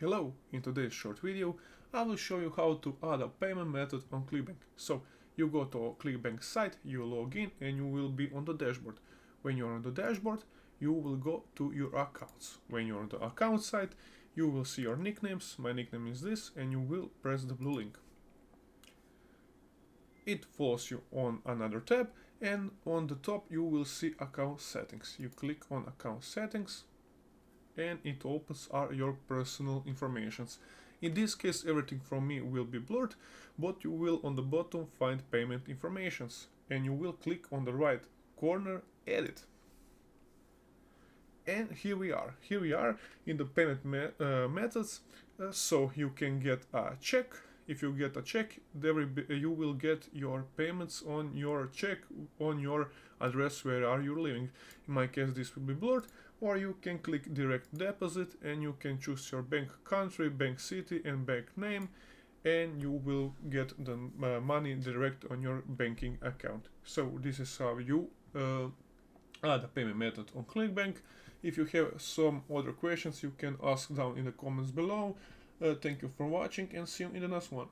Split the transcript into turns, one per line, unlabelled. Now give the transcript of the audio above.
Hello, in today's short video I will show you how to add a payment method on Clickbank. So you go to Clickbank site, you log in and you will be on the dashboard. When you're on the dashboard, you will go to your accounts. When you're on the account site, you will see your nicknames. My nickname is this, and you will press the blue link. It follows you on another tab, and on the top you will see account settings. You click on account settings and it opens your personal informations. In this case everything from me will be blurred, but you will on the bottom find payment informations and you will click on the right corner edit. And here we are in the payment methods. So you can get a check. If you get a check, you will get your payments on your check on your address where are you living. In my case this will be blurred, or you can click direct deposit and you can choose your bank country, bank city and bank name, and you will get the money direct on your banking account. So this is how you add a payment method on Clickbank. If you have some other questions, you can ask down in the comments below. Thank you for watching and see you in the next one.